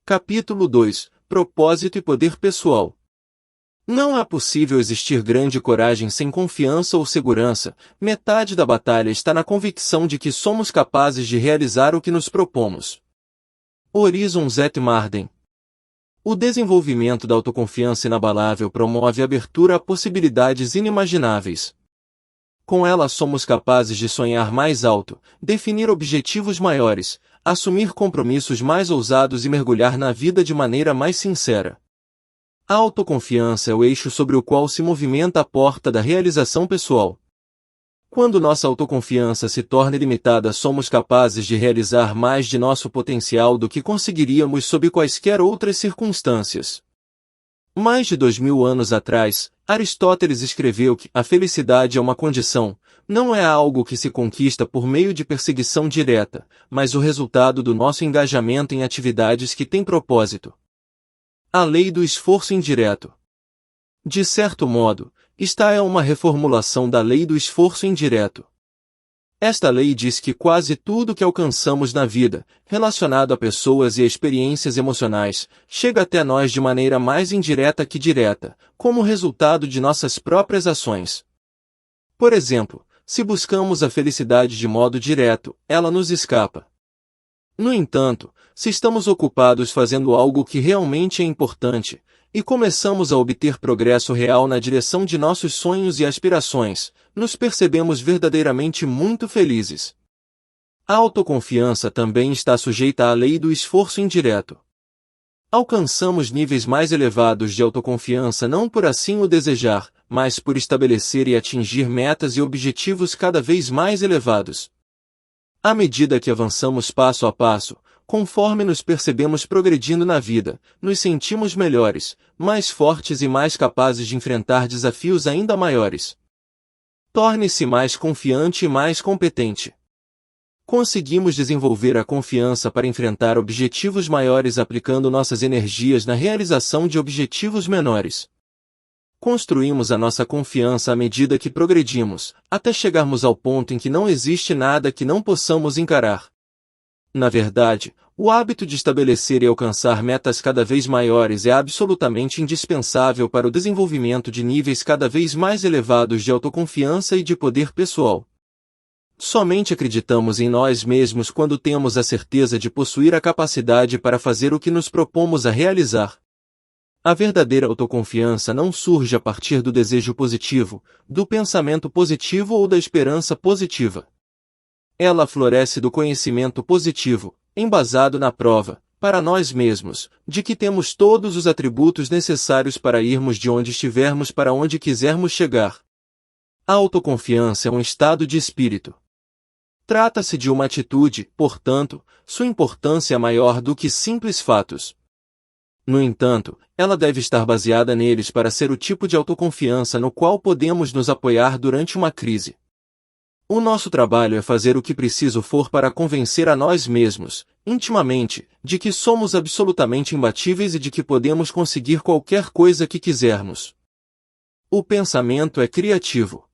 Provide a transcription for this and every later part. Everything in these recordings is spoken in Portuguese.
Capítulo 2. Propósito e poder pessoal. Não é possível existir grande coragem sem confiança ou segurança. Metade da batalha está na convicção de que somos capazes de realizar o que nos propomos. Horizon Zet Marden. O desenvolvimento da autoconfiança inabalável promove a abertura a possibilidades inimagináveis. Com ela somos capazes de sonhar mais alto, definir objetivos maiores, assumir compromissos mais ousados e mergulhar na vida de maneira mais sincera. A autoconfiança é o eixo sobre o qual se movimenta a porta da realização pessoal. Quando nossa autoconfiança se torna ilimitada, somos capazes de realizar mais de nosso potencial do que conseguiríamos sob quaisquer outras circunstâncias. Mais de 2000 anos atrás, Aristóteles escreveu que a felicidade é uma condição, não é algo que se conquista por meio de perseguição direta, mas o resultado do nosso engajamento em atividades que têm propósito. A lei do esforço indireto. De certo modo, esta é uma reformulação da lei do esforço indireto. Esta lei diz que quase tudo que alcançamos na vida, relacionado a pessoas e a experiências emocionais, chega até nós de maneira mais indireta que direta, como resultado de nossas próprias ações. Por exemplo, se buscamos a felicidade de modo direto, ela nos escapa. No entanto, se estamos ocupados fazendo algo que realmente é importante, e começamos a obter progresso real na direção de nossos sonhos e aspirações, nos percebemos verdadeiramente muito felizes. A autoconfiança também está sujeita à lei do esforço indireto. Alcançamos níveis mais elevados de autoconfiança não por assim o desejar, mas por estabelecer e atingir metas e objetivos cada vez mais elevados. À medida que avançamos passo a passo, conforme nos percebemos progredindo na vida, nos sentimos melhores, mais fortes e mais capazes de enfrentar desafios ainda maiores. Torne-se mais confiante e mais competente. Conseguimos desenvolver a confiança para enfrentar objetivos maiores aplicando nossas energias na realização de objetivos menores. Construímos a nossa confiança à medida que progredimos, até chegarmos ao ponto em que não existe nada que não possamos encarar. Na verdade, o hábito de estabelecer e alcançar metas cada vez maiores é absolutamente indispensável para o desenvolvimento de níveis cada vez mais elevados de autoconfiança e de poder pessoal. Somente acreditamos em nós mesmos quando temos a certeza de possuir a capacidade para fazer o que nos propomos a realizar. A verdadeira autoconfiança não surge a partir do desejo positivo, do pensamento positivo ou da esperança positiva. Ela floresce do conhecimento positivo, embasado na prova, para nós mesmos, de que temos todos os atributos necessários para irmos de onde estivermos para onde quisermos chegar. A autoconfiança é um estado de espírito. Trata-se de uma atitude, portanto, sua importância é maior do que simples fatos. No entanto, ela deve estar baseada neles para ser o tipo de autoconfiança no qual podemos nos apoiar durante uma crise. O nosso trabalho é fazer o que preciso for para convencer a nós mesmos, intimamente, de que somos absolutamente imbatíveis e de que podemos conseguir qualquer coisa que quisermos. O pensamento é criativo.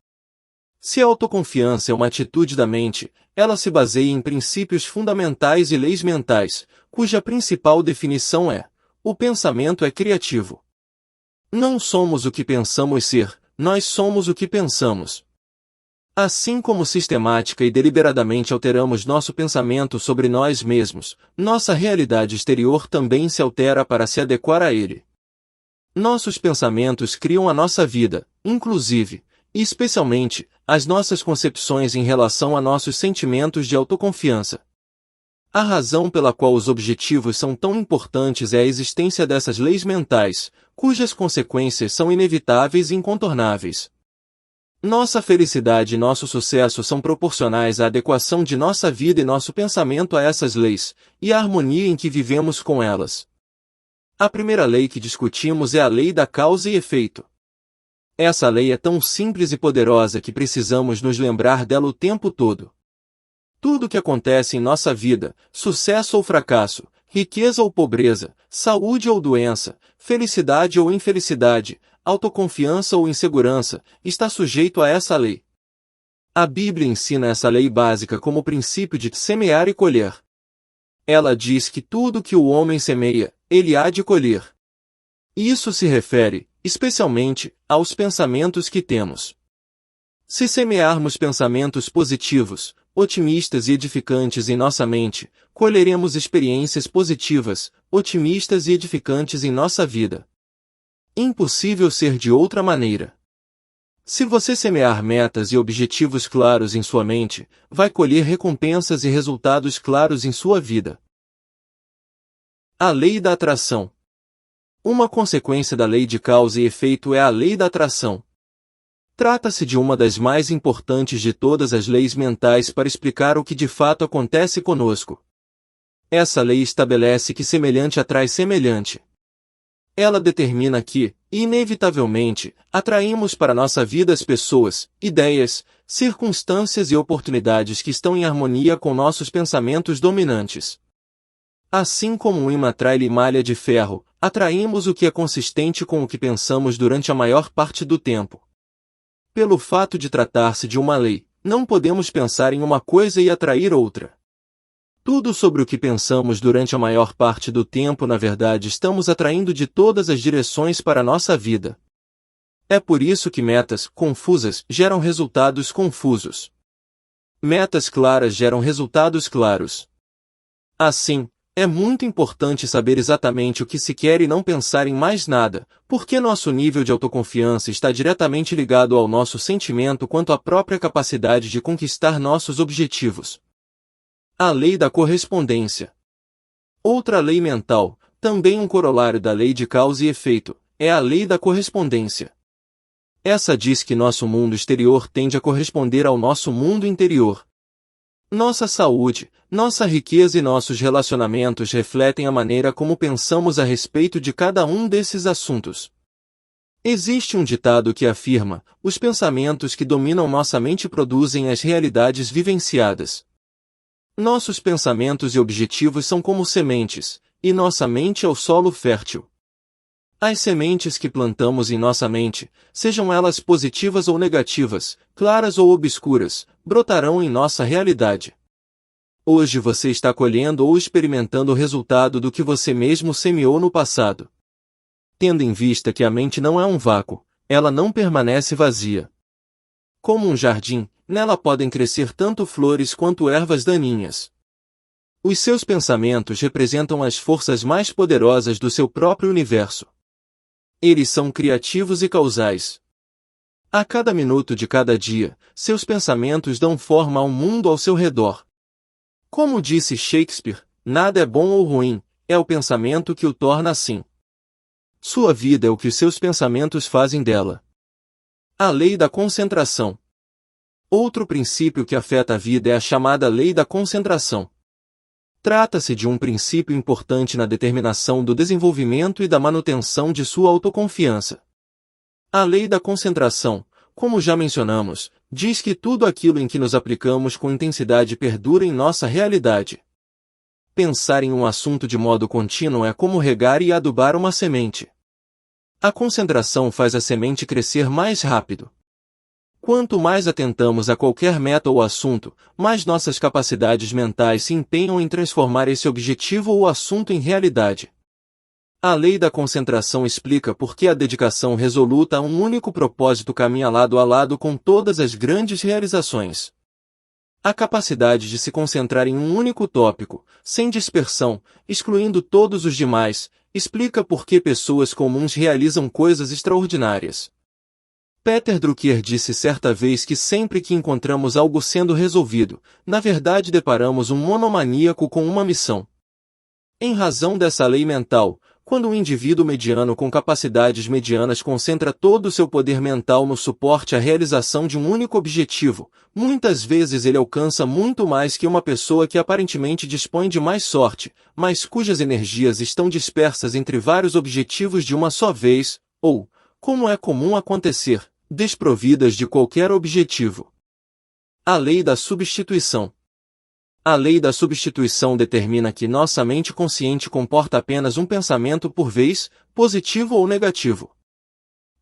Se a autoconfiança é uma atitude da mente, ela se baseia em princípios fundamentais e leis mentais, cuja principal definição é: o pensamento é criativo. Não somos o que pensamos ser, nós somos o que pensamos. Assim como sistemática e deliberadamente alteramos nosso pensamento sobre nós mesmos, nossa realidade exterior também se altera para se adequar a ele. Nossos pensamentos criam a nossa vida, inclusive, e especialmente, as nossas concepções em relação a nossos sentimentos de autoconfiança. A razão pela qual os objetivos são tão importantes é a existência dessas leis mentais, cujas consequências são inevitáveis e incontornáveis. Nossa felicidade e nosso sucesso são proporcionais à adequação de nossa vida e nosso pensamento a essas leis, e à harmonia em que vivemos com elas. A primeira lei que discutimos é a lei da causa e efeito. Essa lei é tão simples e poderosa que precisamos nos lembrar dela o tempo todo. Tudo o que acontece em nossa vida, sucesso ou fracasso, riqueza ou pobreza, saúde ou doença, felicidade ou infelicidade, autoconfiança ou insegurança, está sujeito a essa lei. A Bíblia ensina essa lei básica como princípio de semear e colher. Ela diz que tudo que o homem semeia, ele há de colher. Isso se refere, especialmente, aos pensamentos que temos. Se semearmos pensamentos positivos, otimistas e edificantes em nossa mente, colheremos experiências positivas, otimistas e edificantes em nossa vida. Impossível ser de outra maneira. Se você semear metas e objetivos claros em sua mente, vai colher recompensas e resultados claros em sua vida. A lei da atração. Uma consequência da lei de causa e efeito é a lei da atração. Trata-se de uma das mais importantes de todas as leis mentais para explicar o que de fato acontece conosco. Essa lei estabelece que semelhante atrai semelhante. Ela determina que, inevitavelmente, atraímos para nossa vida as pessoas, ideias, circunstâncias e oportunidades que estão em harmonia com nossos pensamentos dominantes. Assim como um imã atrai limalha de ferro, atraímos o que é consistente com o que pensamos durante a maior parte do tempo. Pelo fato de tratar-se de uma lei, não podemos pensar em uma coisa e atrair outra. Tudo sobre o que pensamos durante a maior parte do tempo, na verdade, estamos atraindo de todas as direções para a nossa vida. É por isso que metas confusas geram resultados confusos. Metas claras geram resultados claros. Assim, é muito importante saber exatamente o que se quer e não pensar em mais nada, porque nosso nível de autoconfiança está diretamente ligado ao nosso sentimento quanto à própria capacidade de conquistar nossos objetivos. A lei da correspondência. Outra lei mental, também um corolário da lei de causa e efeito, é a lei da correspondência. Essa diz que nosso mundo exterior tende a corresponder ao nosso mundo interior. Nossa saúde, nossa riqueza e nossos relacionamentos refletem a maneira como pensamos a respeito de cada um desses assuntos. Existe um ditado que afirma: os pensamentos que dominam nossa mente produzem as realidades vivenciadas. Nossos pensamentos e objetivos são como sementes, e nossa mente é o solo fértil. As sementes que plantamos em nossa mente, sejam elas positivas ou negativas, claras ou obscuras, brotarão em nossa realidade. Hoje você está colhendo ou experimentando o resultado do que você mesmo semeou no passado. Tendo em vista que a mente não é um vácuo, ela não permanece vazia. Como um jardim, nela podem crescer tanto flores quanto ervas daninhas. Os seus pensamentos representam as forças mais poderosas do seu próprio universo. Eles são criativos e causais. A cada minuto de cada dia, seus pensamentos dão forma ao mundo ao seu redor. Como disse Shakespeare, nada é bom ou ruim, é o pensamento que o torna assim. Sua vida é o que os seus pensamentos fazem dela. A lei da concentração. Outro princípio que afeta a vida é a chamada lei da concentração. Trata-se de um princípio importante na determinação do desenvolvimento e da manutenção de sua autoconfiança. A lei da concentração, como já mencionamos, diz que tudo aquilo em que nos aplicamos com intensidade perdura em nossa realidade. Pensar em um assunto de modo contínuo é como regar e adubar uma semente. A concentração faz a semente crescer mais rápido. Quanto mais atentamos a qualquer meta ou assunto, mais nossas capacidades mentais se empenham em transformar esse objetivo ou assunto em realidade. A lei da concentração explica por que a dedicação resoluta a um único propósito caminha lado a lado com todas as grandes realizações. A capacidade de se concentrar em um único tópico, sem dispersão, excluindo todos os demais, explica por que pessoas comuns realizam coisas extraordinárias. Peter Drucker disse certa vez que sempre que encontramos algo sendo resolvido, na verdade deparamos um monomaníaco com uma missão. Em razão dessa lei mental, quando um indivíduo mediano com capacidades medianas concentra todo o seu poder mental no suporte à realização de um único objetivo, muitas vezes ele alcança muito mais que uma pessoa que aparentemente dispõe de mais sorte, mas cujas energias estão dispersas entre vários objetivos de uma só vez, ou, como é comum acontecer, desprovidas de qualquer objetivo. A lei da substituição. A lei da substituição determina que nossa mente consciente comporta apenas um pensamento por vez, positivo ou negativo.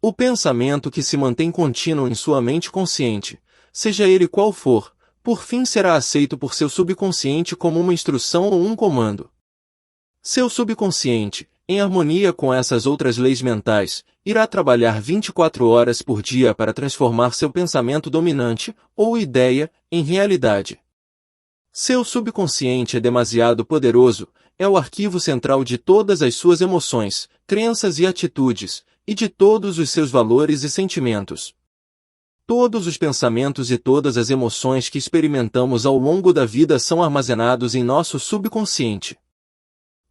O pensamento que se mantém contínuo em sua mente consciente, seja ele qual for, por fim será aceito por seu subconsciente como uma instrução ou um comando. Seu subconsciente, em harmonia com essas outras leis mentais, irá trabalhar 24 horas por dia para transformar seu pensamento dominante, ou ideia, em realidade. Seu subconsciente é demasiado poderoso, é o arquivo central de todas as suas emoções, crenças e atitudes, e de todos os seus valores e sentimentos. Todos os pensamentos e todas as emoções que experimentamos ao longo da vida são armazenados em nosso subconsciente.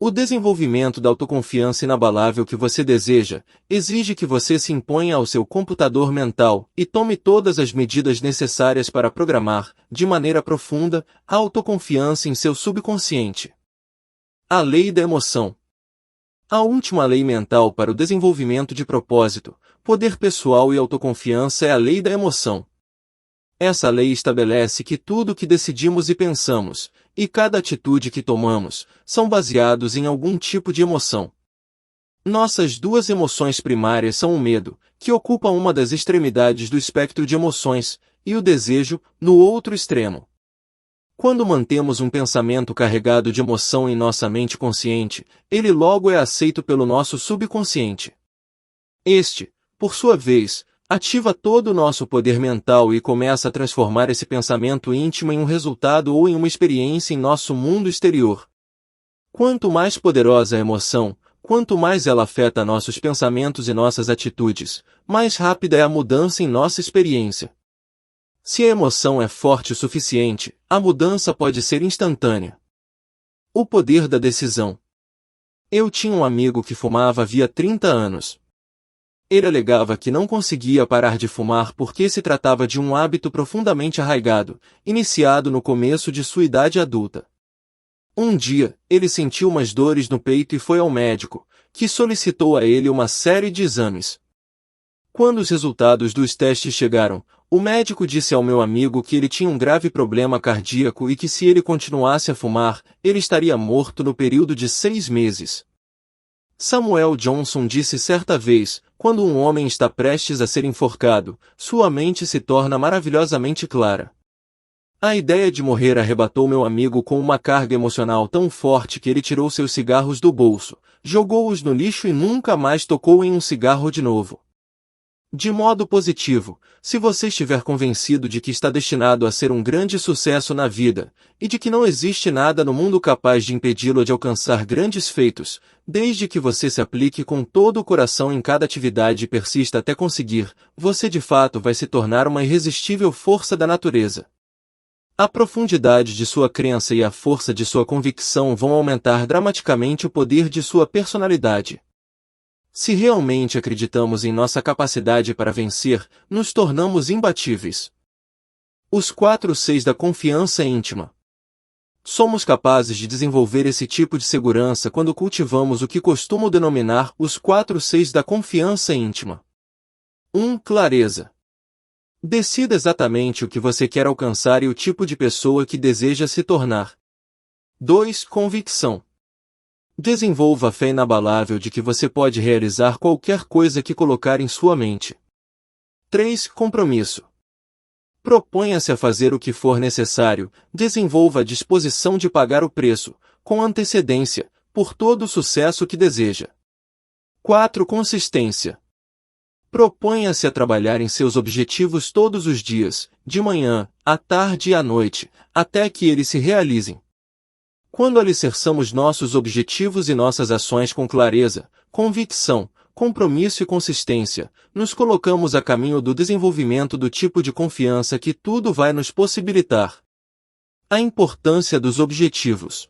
O desenvolvimento da autoconfiança inabalável que você deseja, exige que você se imponha ao seu computador mental e tome todas as medidas necessárias para programar, de maneira profunda, a autoconfiança em seu subconsciente. A lei da emoção. A última lei mental para o desenvolvimento de propósito, poder pessoal e autoconfiança é a lei da emoção. Essa lei estabelece que tudo o que decidimos e pensamos, e cada atitude que tomamos, são baseados em algum tipo de emoção. Nossas duas emoções primárias são o medo, que ocupa uma das extremidades do espectro de emoções, e o desejo, no outro extremo. Quando mantemos um pensamento carregado de emoção em nossa mente consciente, ele logo é aceito pelo nosso subconsciente. Este, por sua vez, ativa todo o nosso poder mental e começa a transformar esse pensamento íntimo em um resultado ou em uma experiência em nosso mundo exterior. Quanto mais poderosa a emoção, quanto mais ela afeta nossos pensamentos e nossas atitudes, mais rápida é a mudança em nossa experiência. Se a emoção é forte o suficiente, a mudança pode ser instantânea. O poder da decisão. Eu tinha um amigo que fumava havia 30 anos. Ele alegava que não conseguia parar de fumar porque se tratava de um hábito profundamente arraigado, iniciado no começo de sua idade adulta. Um dia, ele sentiu umas dores no peito e foi ao médico, que solicitou a ele uma série de exames. Quando os resultados dos testes chegaram, o médico disse ao meu amigo que ele tinha um grave problema cardíaco e que se ele continuasse a fumar, ele estaria morto no período de 6 meses. Samuel Johnson disse certa vez, quando um homem está prestes a ser enforcado, sua mente se torna maravilhosamente clara. A ideia de morrer arrebatou meu amigo com uma carga emocional tão forte que ele tirou seus cigarros do bolso, jogou-os no lixo e nunca mais tocou em um cigarro de novo. De modo positivo, se você estiver convencido de que está destinado a ser um grande sucesso na vida, e de que não existe nada no mundo capaz de impedi-lo de alcançar grandes feitos, desde que você se aplique com todo o coração em cada atividade e persista até conseguir, você de fato vai se tornar uma irresistível força da natureza. A profundidade de sua crença e a força de sua convicção vão aumentar dramaticamente o poder de sua personalidade. Se realmente acreditamos em nossa capacidade para vencer, nos tornamos imbatíveis. Os 4 Cs da confiança íntima. Somos capazes de desenvolver esse tipo de segurança quando cultivamos o que costumo denominar os 4 Cs da confiança íntima. 1. Clareza. Decida exatamente o que você quer alcançar e o tipo de pessoa que deseja se tornar. 2. Convicção. Desenvolva a fé inabalável de que você pode realizar qualquer coisa que colocar em sua mente. 3. Compromisso. Proponha-se a fazer o que for necessário, desenvolva a disposição de pagar o preço, com antecedência, por todo o sucesso que deseja. 4. Consistência. Proponha-se a trabalhar em seus objetivos todos os dias, de manhã, à tarde e à noite, até que eles se realizem. Quando alicerçamos nossos objetivos e nossas ações com clareza, convicção, compromisso e consistência, nos colocamos a caminho do desenvolvimento do tipo de confiança que tudo vai nos possibilitar. A importância dos objetivos.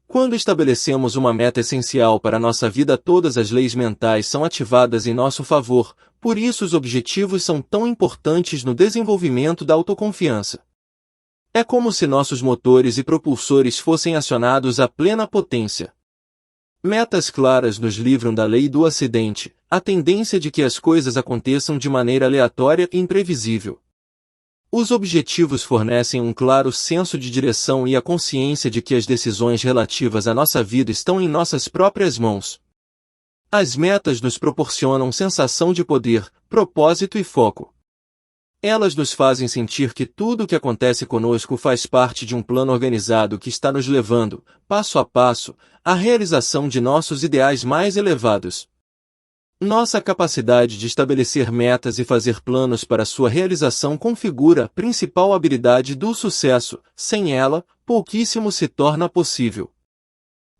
Quando estabelecemos uma meta essencial para nossa vida, todas as leis mentais são ativadas em nosso favor, por isso os objetivos são tão importantes no desenvolvimento da autoconfiança. É como se nossos motores e propulsores fossem acionados à plena potência. Metas claras nos livram da lei do acidente, a tendência de que as coisas aconteçam de maneira aleatória e imprevisível. Os objetivos fornecem um claro senso de direção e a consciência de que as decisões relativas à nossa vida estão em nossas próprias mãos. As metas nos proporcionam sensação de poder, propósito e foco. Elas nos fazem sentir que tudo o que acontece conosco faz parte de um plano organizado que está nos levando, passo a passo, à realização de nossos ideais mais elevados. Nossa capacidade de estabelecer metas e fazer planos para sua realização configura a principal habilidade do sucesso. Sem ela, pouquíssimo se torna possível.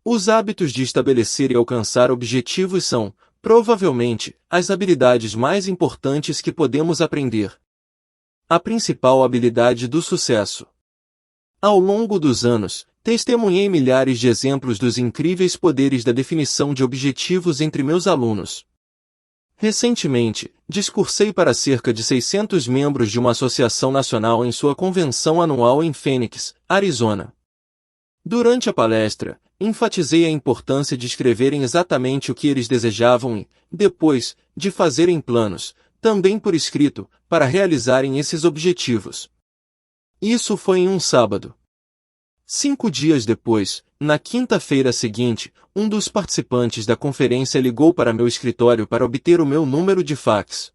Os hábitos de estabelecer e alcançar objetivos são, provavelmente, as habilidades mais importantes que podemos aprender. A principal habilidade do sucesso. Ao longo dos anos, testemunhei milhares de exemplos dos incríveis poderes da definição de objetivos entre meus alunos. Recentemente, discursei para cerca de 600 membros de uma associação nacional em sua convenção anual em Phoenix, Arizona. Durante a palestra, enfatizei a importância de escreverem exatamente o que eles desejavam e, depois, de fazerem planos, também por escrito, para realizarem esses objetivos. Isso foi em um sábado. 5 dias depois, na quinta-feira seguinte, um dos participantes da conferência ligou para meu escritório para obter o meu número de fax.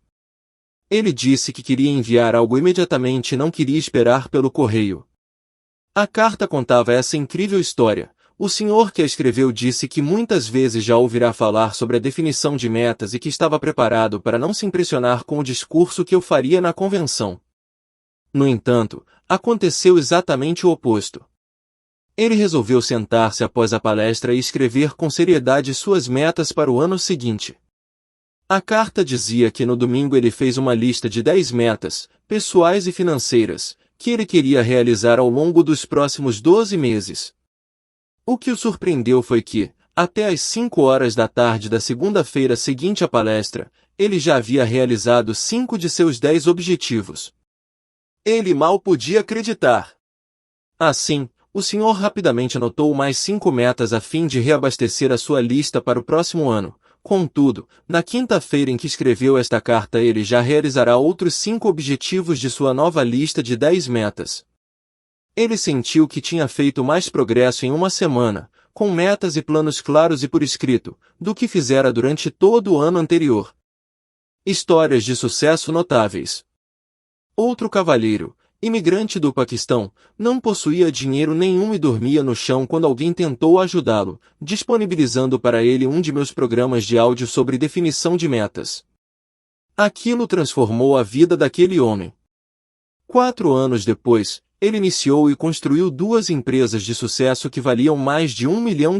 Ele disse que queria enviar algo imediatamente e não queria esperar pelo correio. A carta contava essa incrível história. O senhor que a escreveu disse que muitas vezes já ouvirá falar sobre a definição de metas e que estava preparado para não se impressionar com o discurso que eu faria na convenção. No entanto, aconteceu exatamente o oposto. Ele resolveu sentar-se após a palestra e escrever com seriedade suas metas para o ano seguinte. A carta dizia que no domingo ele fez uma lista de 10 metas, pessoais e financeiras, que ele queria realizar ao longo dos próximos 12 meses. O que o surpreendeu foi que, até às 5 horas da tarde da segunda-feira seguinte à palestra, ele já havia realizado 5 de seus 10 objetivos. Ele mal podia acreditar. Assim, o senhor rapidamente anotou mais 5 metas a fim de reabastecer a sua lista para o próximo ano. Contudo, na quinta-feira em que escreveu esta carta ele já realizará outros 5 objetivos de sua nova lista de 10 metas. Ele sentiu que tinha feito mais progresso em uma semana, com metas e planos claros e por escrito, do que fizera durante todo o ano anterior. Histórias de sucesso notáveis. Outro cavalheiro, imigrante do Paquistão, não possuía dinheiro nenhum e dormia no chão quando alguém tentou ajudá-lo, disponibilizando para ele um de meus programas de áudio sobre definição de metas. Aquilo transformou a vida daquele homem. 4 anos depois, ele iniciou e construiu 2 empresas de sucesso que valiam mais de $1 milhão.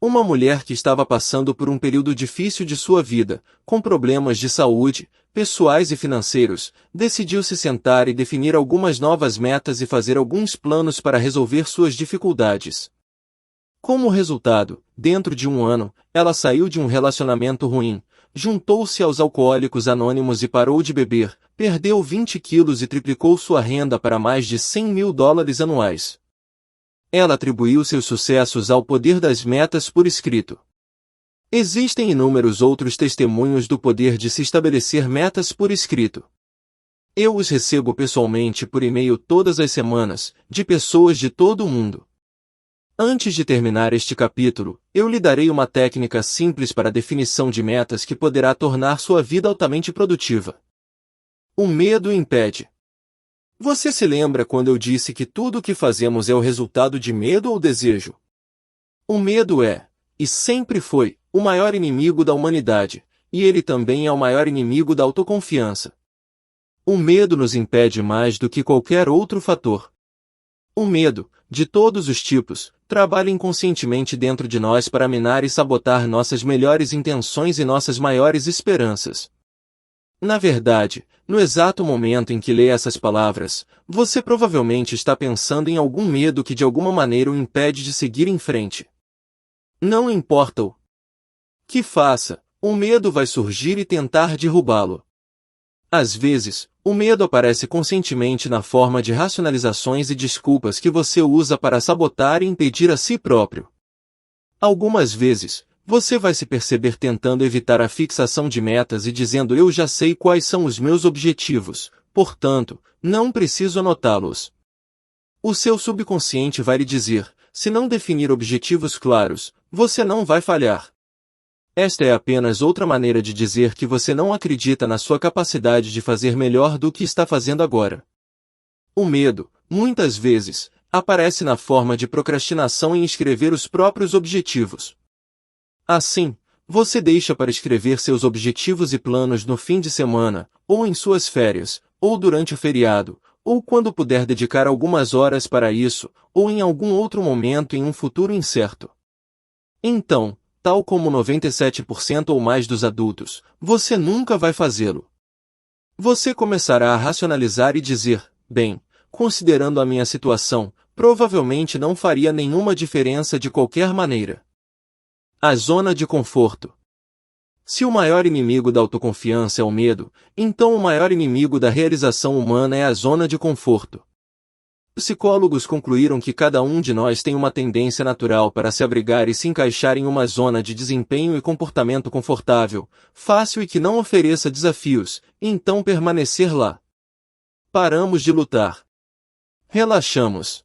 Uma mulher que estava passando por um período difícil de sua vida, com problemas de saúde, pessoais e financeiros, decidiu se sentar e definir algumas novas metas e fazer alguns planos para resolver suas dificuldades. Como resultado, dentro de um ano, ela saiu de um relacionamento ruim, juntou-se aos alcoólicos anônimos e parou de beber, perdeu 20 quilos e triplicou sua renda para mais de $100 mil anuais. Ela atribuiu seus sucessos ao poder das metas por escrito. Existem inúmeros outros testemunhos do poder de se estabelecer metas por escrito. Eu os recebo pessoalmente por e-mail todas as semanas, de pessoas de todo o mundo. Antes de terminar este capítulo, eu lhe darei uma técnica simples para a definição de metas que poderá tornar sua vida altamente produtiva. O medo impede. Você se lembra quando eu disse que tudo o que fazemos é o resultado de medo ou desejo? O medo é, e sempre foi, o maior inimigo da humanidade, e ele também é o maior inimigo da autoconfiança. O medo nos impede mais do que qualquer outro fator. O medo, de todos os tipos, trabalha inconscientemente dentro de nós para minar e sabotar nossas melhores intenções e nossas maiores esperanças. Na verdade, no exato momento em que lê essas palavras, você provavelmente está pensando em algum medo que de alguma maneira o impede de seguir em frente. Não importa o que faça, o medo vai surgir e tentar derrubá-lo. Às vezes, o medo aparece conscientemente na forma de racionalizações e desculpas que você usa para sabotar e impedir a si próprio. Algumas vezes, você vai se perceber tentando evitar a fixação de metas e dizendo eu já sei quais são os meus objetivos, portanto, não preciso anotá-los. O seu subconsciente vai lhe dizer, se não definir objetivos claros, você não vai falhar. Esta é apenas outra maneira de dizer que você não acredita na sua capacidade de fazer melhor do que está fazendo agora. O medo, muitas vezes, aparece na forma de procrastinação em escrever os próprios objetivos. Assim, você deixa para escrever seus objetivos e planos no fim de semana, ou em suas férias, ou durante o feriado, ou quando puder dedicar algumas horas para isso, ou em algum outro momento em um futuro incerto. Então, tal como 97% ou mais dos adultos, você nunca vai fazê-lo. Você começará a racionalizar e dizer, bem, considerando a minha situação, provavelmente não faria nenhuma diferença de qualquer maneira. A zona de conforto. Se o maior inimigo da autoconfiança é o medo, então o maior inimigo da realização humana é a zona de conforto. Psicólogos concluíram que cada um de nós tem uma tendência natural para se abrigar e se encaixar em uma zona de desempenho e comportamento confortável, fácil e que não ofereça desafios, e então permanecer lá. Paramos de lutar. Relaxamos.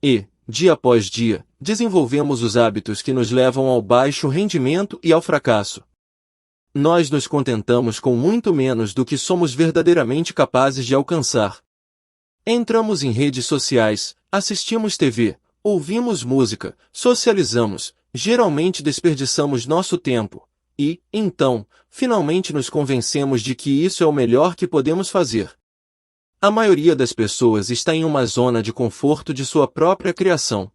E, dia após dia, desenvolvemos os hábitos que nos levam ao baixo rendimento e ao fracasso. Nós nos contentamos com muito menos do que somos verdadeiramente capazes de alcançar. Entramos em redes sociais, assistimos TV, ouvimos música, socializamos, geralmente desperdiçamos nosso tempo, e, então, finalmente nos convencemos de que isso é o melhor que podemos fazer. A maioria das pessoas está em uma zona de conforto de sua própria criação.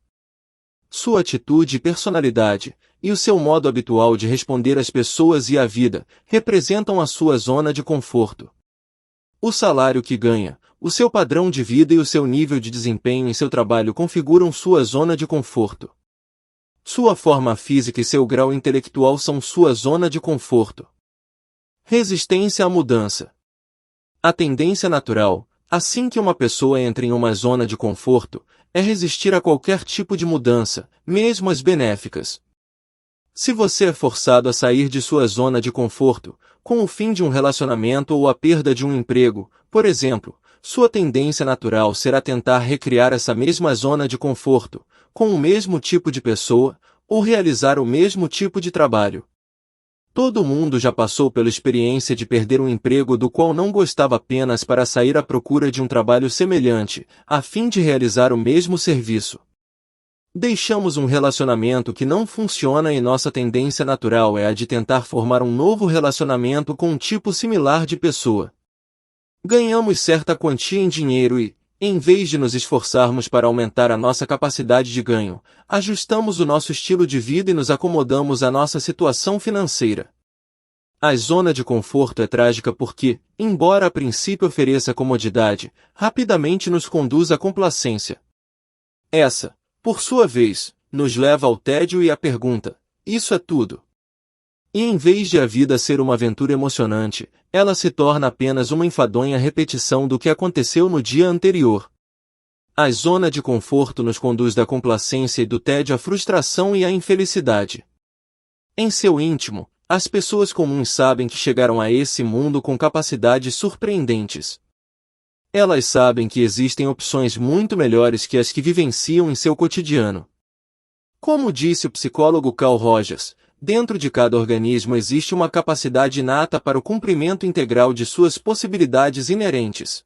Sua atitude e personalidade, e o seu modo habitual de responder às pessoas e à vida, representam a sua zona de conforto. O salário que ganha, o seu padrão de vida e o seu nível de desempenho em seu trabalho configuram sua zona de conforto. Sua forma física e seu grau intelectual são sua zona de conforto. Resistência à mudança. A tendência natural, assim que uma pessoa entra em uma zona de conforto, é resistir a qualquer tipo de mudança, mesmo as benéficas. Se você é forçado a sair de sua zona de conforto, com o fim de um relacionamento ou a perda de um emprego, por exemplo, sua tendência natural será tentar recriar essa mesma zona de conforto, com o mesmo tipo de pessoa, ou realizar o mesmo tipo de trabalho. Todo mundo já passou pela experiência de perder um emprego do qual não gostava apenas para sair à procura de um trabalho semelhante, a fim de realizar o mesmo serviço. Deixamos um relacionamento que não funciona e nossa tendência natural é a de tentar formar um novo relacionamento com um tipo similar de pessoa. Ganhamos certa quantia em dinheiro e, em vez de nos esforçarmos para aumentar a nossa capacidade de ganho, ajustamos o nosso estilo de vida e nos acomodamos à nossa situação financeira. A zona de conforto é trágica porque, embora a princípio ofereça comodidade, rapidamente nos conduz à complacência. Essa, por sua vez, nos leva ao tédio e à pergunta: isso é tudo? E em vez de a vida ser uma aventura emocionante, ela se torna apenas uma enfadonha repetição do que aconteceu no dia anterior. A zona de conforto nos conduz da complacência e do tédio à frustração e à infelicidade. Em seu íntimo, as pessoas comuns sabem que chegaram a esse mundo com capacidades surpreendentes. Elas sabem que existem opções muito melhores que as que vivenciam em seu cotidiano. Como disse o psicólogo Carl Rogers, dentro de cada organismo existe uma capacidade inata para o cumprimento integral de suas possibilidades inerentes.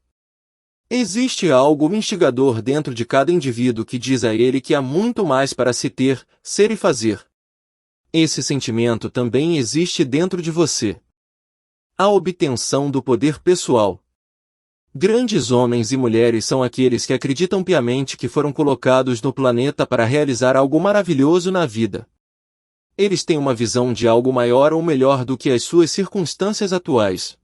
Existe algo instigador dentro de cada indivíduo que diz a ele que há muito mais para se ter, ser e fazer. Esse sentimento também existe dentro de você. A obtenção do poder pessoal. Grandes homens e mulheres são aqueles que acreditam piamente que foram colocados no planeta para realizar algo maravilhoso na vida. Eles têm uma visão de algo maior ou melhor do que as suas circunstâncias atuais.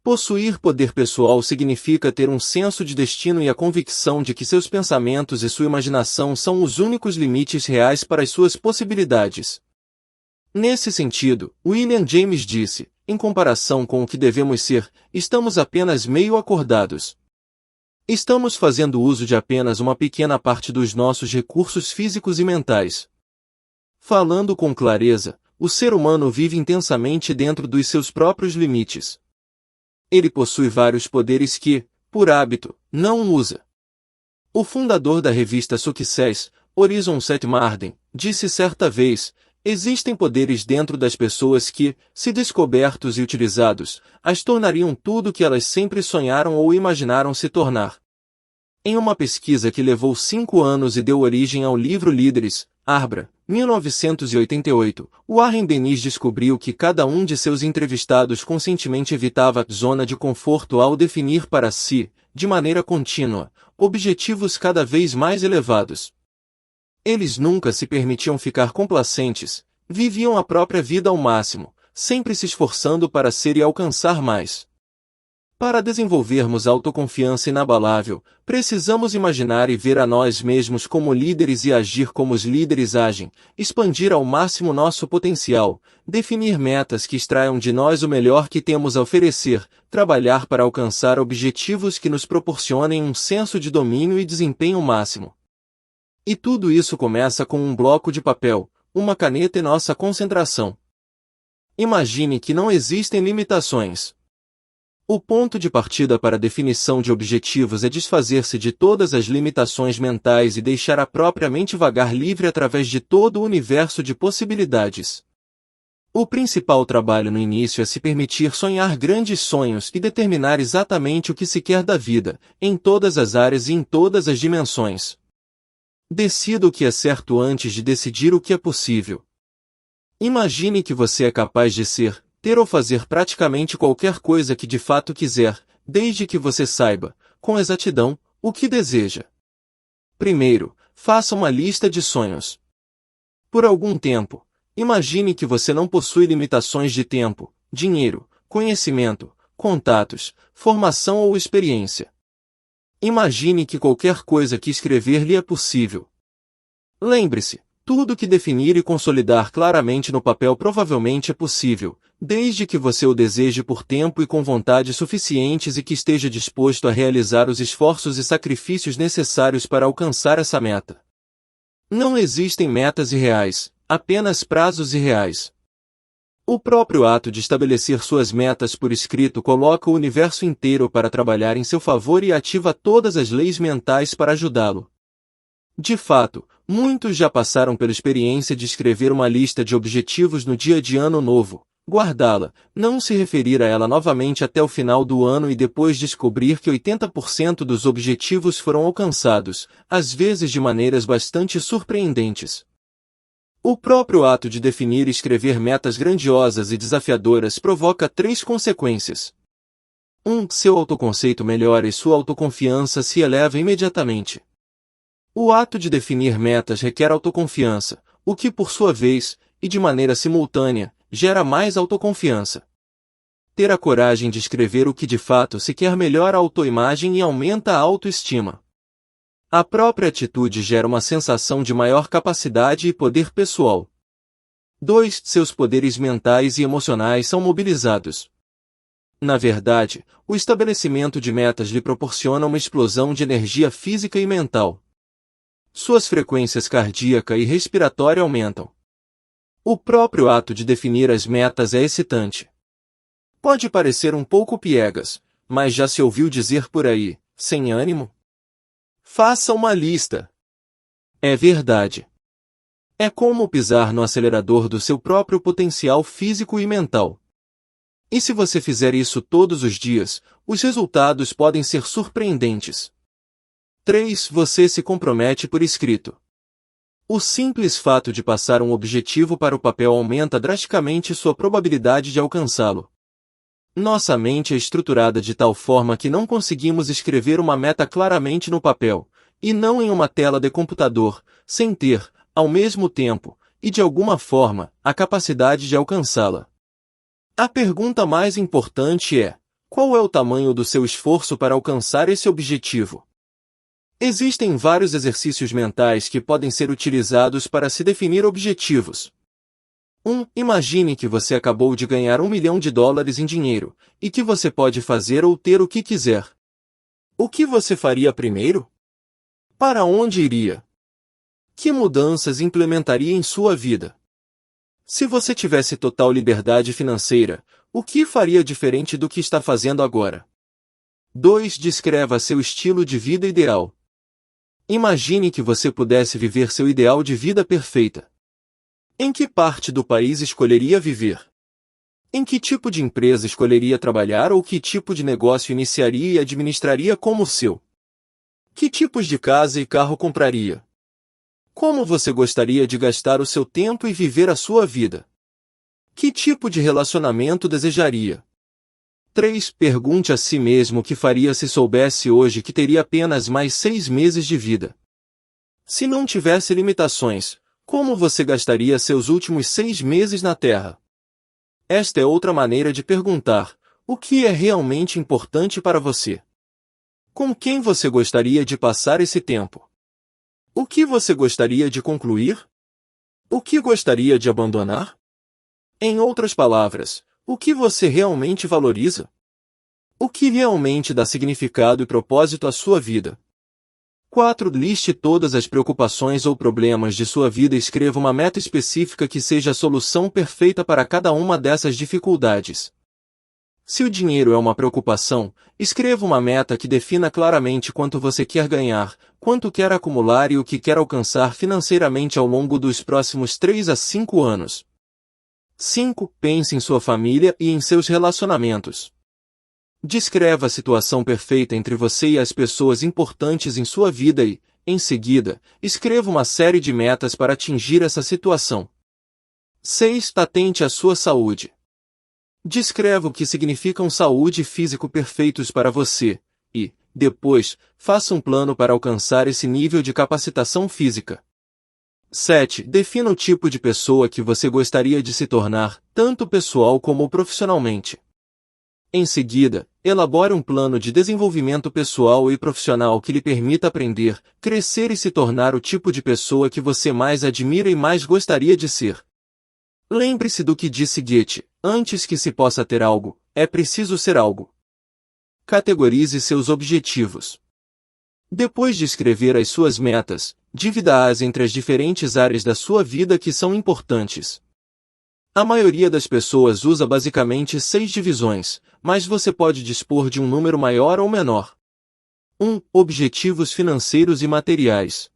Possuir poder pessoal significa ter um senso de destino e a convicção de que seus pensamentos e sua imaginação são os únicos limites reais para as suas possibilidades. Nesse sentido, William James disse: em comparação com o que devemos ser, estamos apenas meio acordados. Estamos fazendo uso de apenas uma pequena parte dos nossos recursos físicos e mentais. Falando com clareza, o ser humano vive intensamente dentro dos seus próprios limites. Ele possui vários poderes que, por hábito, não usa. O fundador da revista Success, Horizon Seth Marden, disse certa vez: Existem poderes dentro das pessoas que, se descobertos e utilizados, as tornariam tudo o que elas sempre sonharam ou imaginaram se tornar. Em uma pesquisa que levou 5 anos e deu origem ao livro Líderes, Arbra, 1988, Warren Bennis descobriu que cada um de seus entrevistados conscientemente evitava a zona de conforto ao definir para si, de maneira contínua, objetivos cada vez mais elevados. Eles nunca se permitiam ficar complacentes, viviam a própria vida ao máximo, sempre se esforçando para ser e alcançar mais. Para desenvolvermos autoconfiança inabalável, precisamos imaginar e ver a nós mesmos como líderes e agir como os líderes agem, expandir ao máximo nosso potencial, definir metas que extraiam de nós o melhor que temos a oferecer, trabalhar para alcançar objetivos que nos proporcionem um senso de domínio e desempenho máximo. E tudo isso começa com um bloco de papel, uma caneta e nossa concentração. Imagine que não existem limitações. O ponto de partida para a definição de objetivos é desfazer-se de todas as limitações mentais e deixar a própria mente vagar livre através de todo o universo de possibilidades. O principal trabalho no início é se permitir sonhar grandes sonhos e determinar exatamente o que se quer da vida, em todas as áreas e em todas as dimensões. Decida o que é certo antes de decidir o que é possível. Imagine que você é capaz de ser, ter ou fazer praticamente qualquer coisa que de fato quiser, desde que você saiba, com exatidão, o que deseja. Primeiro, faça uma lista de sonhos. Por algum tempo, imagine que você não possui limitações de tempo, dinheiro, conhecimento, contatos, formação ou experiência. Imagine que qualquer coisa que escrever lhe é possível. Lembre-se, tudo que definir e consolidar claramente no papel provavelmente é possível, desde que você o deseje por tempo e com vontade suficientes e que esteja disposto a realizar os esforços e sacrifícios necessários para alcançar essa meta. Não existem metas irreais, apenas prazos irreais. O próprio ato de estabelecer suas metas por escrito coloca o universo inteiro para trabalhar em seu favor e ativa todas as leis mentais para ajudá-lo. De fato, muitos já passaram pela experiência de escrever uma lista de objetivos no dia de ano novo, guardá-la, não se referir a ela novamente até o final do ano e depois descobrir que 80% dos objetivos foram alcançados, às vezes de maneiras bastante surpreendentes. O próprio ato de definir e escrever metas grandiosas e desafiadoras provoca 3 consequências. 1. Seu autoconceito melhora e sua autoconfiança se eleva imediatamente. O ato de definir metas requer autoconfiança, o que por sua vez, e de maneira simultânea, gera mais autoconfiança. Ter a coragem de escrever o que de fato se quer melhora a autoimagem e aumenta a autoestima. A própria atitude gera uma sensação de maior capacidade e poder pessoal. 2. Seus poderes mentais e emocionais são mobilizados. Na verdade, o estabelecimento de metas lhe proporciona uma explosão de energia física e mental. Suas frequências cardíaca e respiratória aumentam. O próprio ato de definir as metas é excitante. Pode parecer um pouco piegas, mas já se ouviu dizer por aí, sem ânimo? Faça uma lista. É verdade. É como pisar no acelerador do seu próprio potencial físico e mental. E se você fizer isso todos os dias, os resultados podem ser surpreendentes. 3. Você se compromete por escrito. O simples fato de passar um objetivo para o papel aumenta drasticamente sua probabilidade de alcançá-lo. Nossa mente é estruturada de tal forma que não conseguimos escrever uma meta claramente no papel, e não em uma tela de computador, sem ter, ao mesmo tempo, e de alguma forma, a capacidade de alcançá-la. A pergunta mais importante é: qual é o tamanho do seu esforço para alcançar esse objetivo? Existem vários exercícios mentais que podem ser utilizados para se definir objetivos. 1. Imagine que você acabou de ganhar $1 milhão em dinheiro, e que você pode fazer ou ter o que quiser. O que você faria primeiro? Para onde iria? Que mudanças implementaria em sua vida? Se você tivesse total liberdade financeira, o que faria diferente do que está fazendo agora? 2. Descreva seu estilo de vida ideal. Imagine que você pudesse viver seu ideal de vida perfeita. Em que parte do país escolheria viver? Em que tipo de empresa escolheria trabalhar ou que tipo de negócio iniciaria e administraria como o seu? Que tipos de casa e carro compraria? Como você gostaria de gastar o seu tempo e viver a sua vida? Que tipo de relacionamento desejaria? 3. Pergunte a si mesmo o que faria se soubesse hoje que teria apenas mais 6 meses de vida. Se não tivesse limitações, como você gastaria seus últimos 6 meses na Terra? Esta é outra maneira de perguntar: o que é realmente importante para você? Com quem você gostaria de passar esse tempo? O que você gostaria de concluir? O que gostaria de abandonar? Em outras palavras, o que você realmente valoriza? O que realmente dá significado e propósito à sua vida? 4. Liste todas as preocupações ou problemas de sua vida e escreva uma meta específica que seja a solução perfeita para cada uma dessas dificuldades. Se o dinheiro é uma preocupação, escreva uma meta que defina claramente quanto você quer ganhar, quanto quer acumular e o que quer alcançar financeiramente ao longo dos próximos 3 a 5 anos. 5. Pense em sua família e em seus relacionamentos. Descreva a situação perfeita entre você e as pessoas importantes em sua vida e, em seguida, escreva uma série de metas para atingir essa situação. 6. Atente à sua saúde. Descreva o que significam saúde e físico perfeitos para você, e, depois, faça um plano para alcançar esse nível de capacitação física. 7. Defina o tipo de pessoa que você gostaria de se tornar, tanto pessoal como profissionalmente. Em seguida, elabore um plano de desenvolvimento pessoal e profissional que lhe permita aprender, crescer e se tornar o tipo de pessoa que você mais admira e mais gostaria de ser. Lembre-se do que disse Goethe: antes que se possa ter algo, é preciso ser algo. Categorize seus objetivos. Depois de escrever as suas metas, divida-as entre as diferentes áreas da sua vida que são importantes. A maioria das pessoas usa basicamente 6 divisões, mas você pode dispor de um número maior ou menor. 1. Objetivos financeiros e materiais.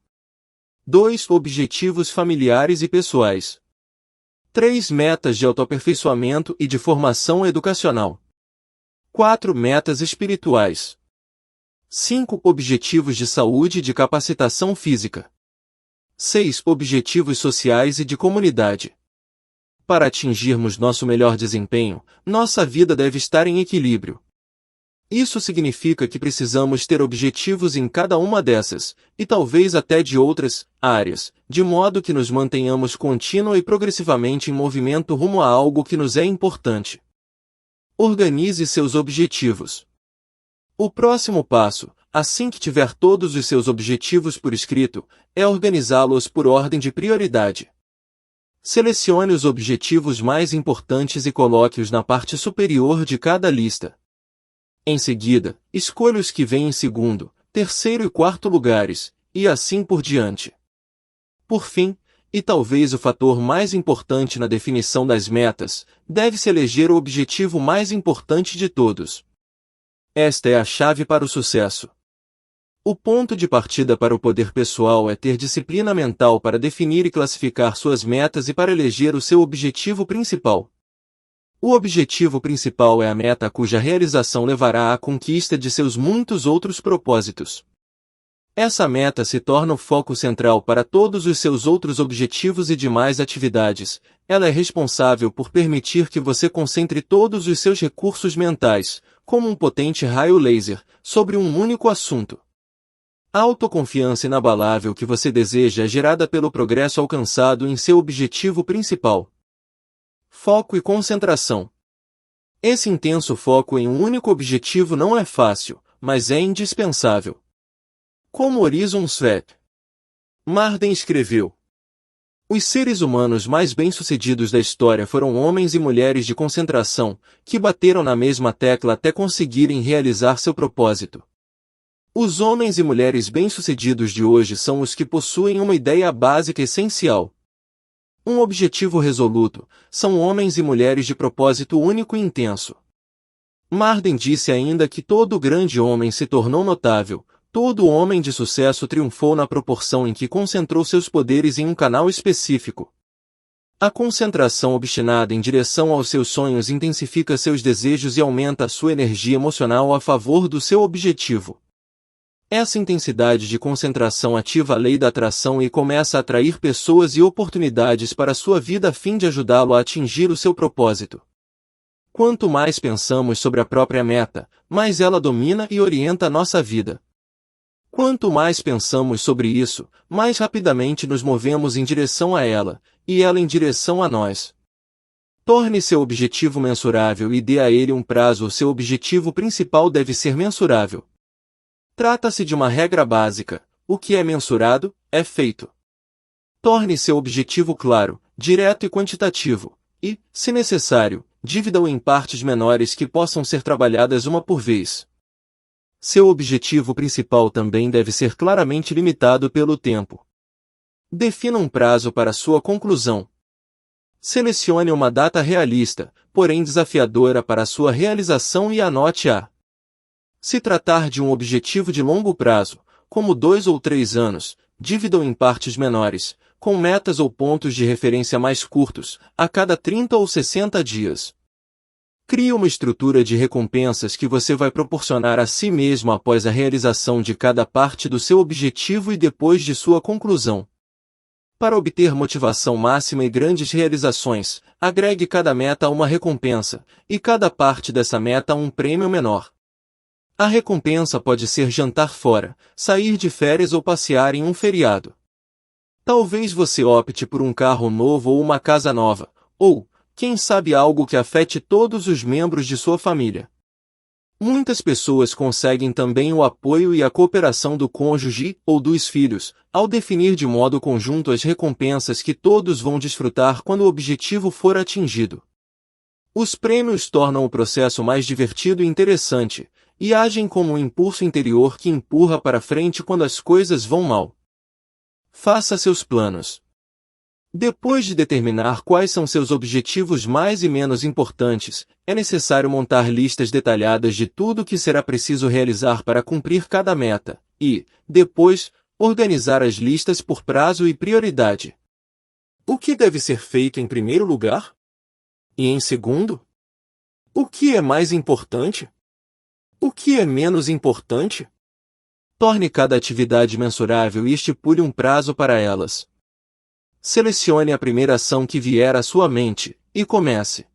2. Objetivos familiares e pessoais. 3. Metas de autoaperfeiçoamento e de formação educacional. 4. Metas espirituais. 5. Objetivos de saúde e de capacitação física. 6. Objetivos sociais e de comunidade. Para atingirmos nosso melhor desempenho, nossa vida deve estar em equilíbrio. Isso significa que precisamos ter objetivos em cada uma dessas, e talvez até de outras, áreas, de modo que nos mantenhamos contínua e progressivamente em movimento rumo a algo que nos é importante. Organize seus objetivos. O próximo passo, assim que tiver todos os seus objetivos por escrito, é organizá-los por ordem de prioridade. Selecione os objetivos mais importantes e coloque-os na parte superior de cada lista. Em seguida, escolha os que vêm em segundo, terceiro e quarto lugares, e assim por diante. Por fim, e talvez o fator mais importante na definição das metas, deve-se eleger o objetivo mais importante de todos. Esta é a chave para o sucesso. O ponto de partida para o poder pessoal é ter disciplina mental para definir e classificar suas metas e para eleger o seu objetivo principal. O objetivo principal é a meta cuja realização levará à conquista de seus muitos outros propósitos. Essa meta se torna o foco central para todos os seus outros objetivos e demais atividades. Ela é responsável por permitir que você concentre todos os seus recursos mentais, como um potente raio laser, sobre um único assunto. A autoconfiança inabalável que você deseja é gerada pelo progresso alcançado em seu objetivo principal. Foco e concentração. Esse intenso foco em um único objetivo não é fácil, mas é indispensável. Como Horizon Swap. Marden escreveu: os seres humanos mais bem-sucedidos da história foram homens e mulheres de concentração, que bateram na mesma tecla até conseguirem realizar seu propósito. Os homens e mulheres bem-sucedidos de hoje são os que possuem uma ideia básica essencial. Um objetivo resoluto, são homens e mulheres de propósito único e intenso. Marden disse ainda que todo grande homem se tornou notável, todo homem de sucesso triunfou na proporção em que concentrou seus poderes em um canal específico. A concentração obstinada em direção aos seus sonhos intensifica seus desejos e aumenta a sua energia emocional a favor do seu objetivo. Essa intensidade de concentração ativa a lei da atração e começa a atrair pessoas e oportunidades para sua vida a fim de ajudá-lo a atingir o seu propósito. Quanto mais pensamos sobre a própria meta, mais ela domina e orienta a nossa vida. Quanto mais pensamos sobre isso, mais rapidamente nos movemos em direção a ela, e ela em direção a nós. Torne seu objetivo mensurável e dê a ele um prazo. O seu objetivo principal deve ser mensurável. Trata-se de uma regra básica: o que é mensurado, é feito. Torne seu objetivo claro, direto e quantitativo, e, se necessário, divida-o em partes menores que possam ser trabalhadas uma por vez. Seu objetivo principal também deve ser claramente limitado pelo tempo. Defina um prazo para sua conclusão. Selecione uma data realista, porém desafiadora para sua realização e anote-a. Se tratar de um objetivo de longo prazo, como 2 ou 3 anos, divida-o em partes menores, com metas ou pontos de referência mais curtos, a cada 30 ou 60 dias. Crie uma estrutura de recompensas que você vai proporcionar a si mesmo após a realização de cada parte do seu objetivo e depois de sua conclusão. Para obter motivação máxima e grandes realizações, agregue cada meta a uma recompensa, e cada parte dessa meta a um prêmio menor. A recompensa pode ser jantar fora, sair de férias ou passear em um feriado. Talvez você opte por um carro novo ou uma casa nova, ou, quem sabe, algo que afete todos os membros de sua família. Muitas pessoas conseguem também o apoio e a cooperação do cônjuge ou dos filhos, ao definir de modo conjunto as recompensas que todos vão desfrutar quando o objetivo for atingido. Os prêmios tornam o processo mais divertido e interessante, e agem como um impulso interior que empurra para frente quando as coisas vão mal. Faça seus planos. Depois de determinar quais são seus objetivos mais e menos importantes, é necessário montar listas detalhadas de tudo o que será preciso realizar para cumprir cada meta, e, depois, organizar as listas por prazo e prioridade. O que deve ser feito em primeiro lugar? E em segundo? O que é mais importante? O que é menos importante? Torne cada atividade mensurável e estipule um prazo para elas. Selecione a primeira ação que vier à sua mente, e comece.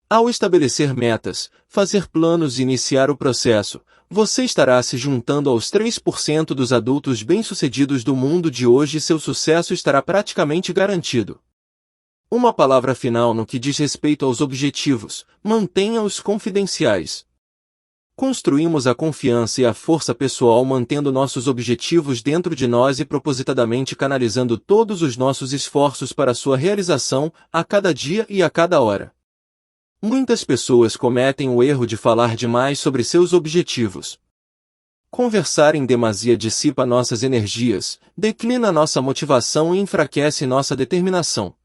Ao estabelecer metas, fazer planos e iniciar o processo, você estará se juntando aos 3% dos adultos bem-sucedidos do mundo de hoje e seu sucesso estará praticamente garantido. Uma palavra final no que diz respeito aos objetivos: mantenha-os confidenciais. Construímos a confiança e a força pessoal mantendo nossos objetivos dentro de nós e propositadamente canalizando todos os nossos esforços para sua realização, a cada dia e a cada hora. Muitas pessoas cometem o erro de falar demais sobre seus objetivos. Conversar em demasia dissipa nossas energias, declina nossa motivação e enfraquece nossa determinação.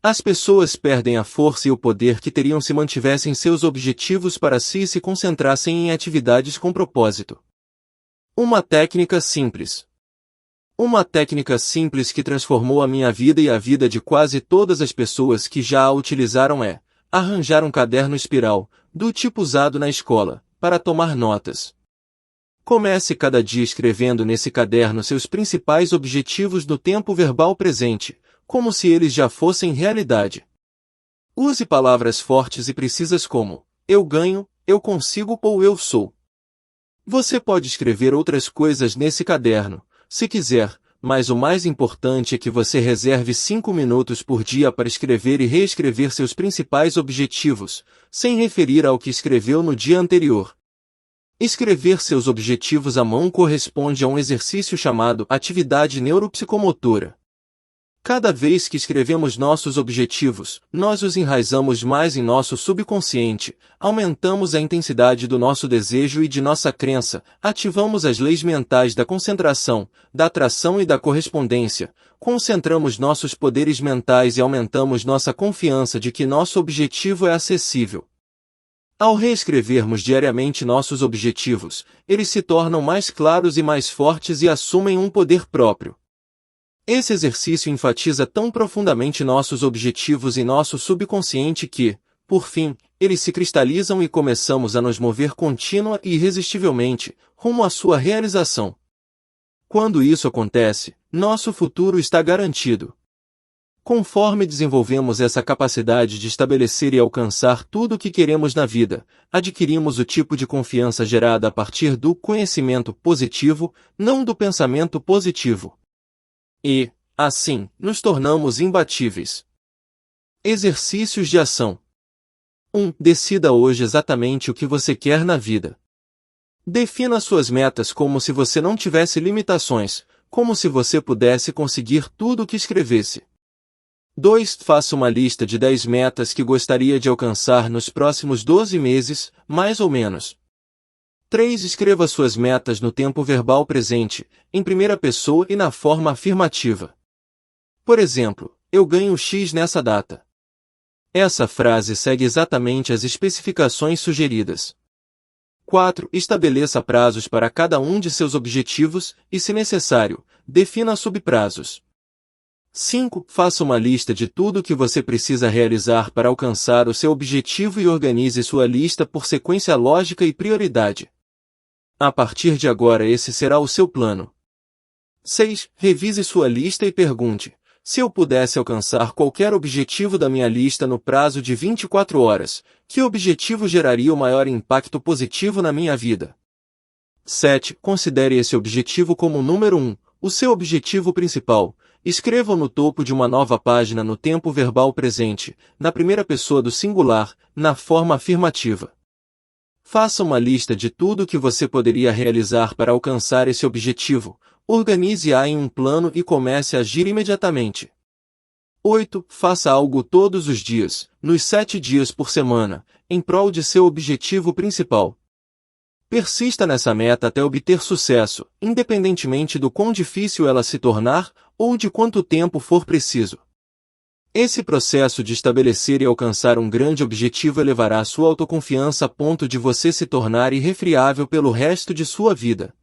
As pessoas perdem a força e o poder que teriam se mantivessem seus objetivos para si e se concentrassem em atividades com propósito. Uma técnica simples. Uma técnica simples que transformou a minha vida e a vida de quase todas as pessoas que já a utilizaram é arranjar um caderno espiral, do tipo usado na escola, para tomar notas. Comece cada dia escrevendo nesse caderno seus principais objetivos no tempo verbal presente, como se eles já fossem realidade. Use palavras fortes e precisas como eu ganho, eu consigo ou eu sou. Você pode escrever outras coisas nesse caderno, se quiser, mas o mais importante é que você reserve 5 minutos por dia para escrever e reescrever seus principais objetivos, sem referir ao que escreveu no dia anterior. Escrever seus objetivos à mão corresponde a um exercício chamado atividade neuropsicomotora. Cada vez que escrevemos nossos objetivos, nós os enraizamos mais em nosso subconsciente, aumentamos a intensidade do nosso desejo e de nossa crença, ativamos as leis mentais da concentração, da atração e da correspondência, concentramos nossos poderes mentais e aumentamos nossa confiança de que nosso objetivo é acessível. Ao reescrevermos diariamente nossos objetivos, eles se tornam mais claros e mais fortes e assumem um poder próprio. Esse exercício enfatiza tão profundamente nossos objetivos e nosso subconsciente que, por fim, eles se cristalizam e começamos a nos mover contínua e irresistivelmente rumo à sua realização. Quando isso acontece, nosso futuro está garantido. Conforme desenvolvemos essa capacidade de estabelecer e alcançar tudo o que queremos na vida, adquirimos o tipo de confiança gerada a partir do conhecimento positivo, não do pensamento positivo. E, assim, nos tornamos imbatíveis. Exercícios de ação. 1. Decida hoje exatamente o que você quer na vida. Defina suas metas como se você não tivesse limitações, como se você pudesse conseguir tudo o que escrevesse. 2. Faça uma lista de 10 metas que gostaria de alcançar nos próximos 12 meses, mais ou menos. 3. Escreva suas metas no tempo verbal presente, em primeira pessoa e na forma afirmativa. Por exemplo, eu ganho X nessa data. Essa frase segue exatamente as especificações sugeridas. 4. Estabeleça prazos para cada um de seus objetivos e, se necessário, defina subprazos. 5. Faça uma lista de tudo o que você precisa realizar para alcançar o seu objetivo e organize sua lista por sequência lógica e prioridade. A partir de agora esse será o seu plano. 6. Revise sua lista e pergunte: se eu pudesse alcançar qualquer objetivo da minha lista no prazo de 24 horas, que objetivo geraria o maior impacto positivo na minha vida? 7. Considere esse objetivo como o número 1, o seu objetivo principal. Escreva-o no topo de uma nova página no tempo verbal presente, na primeira pessoa do singular, na forma afirmativa. Faça uma lista de tudo o que você poderia realizar para alcançar esse objetivo, organize-a em um plano e comece a agir imediatamente. 8. Faça algo todos os dias, nos 7 dias por semana, em prol de seu objetivo principal. Persista nessa meta até obter sucesso, independentemente do quão difícil ela se tornar ou de quanto tempo for preciso. Esse processo de estabelecer e alcançar um grande objetivo elevará sua autoconfiança a ponto de você se tornar irrefriável pelo resto de sua vida.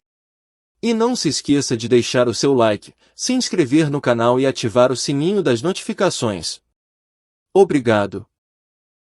E não se esqueça de deixar o seu like, se inscrever no canal e ativar o sininho das notificações. Obrigado.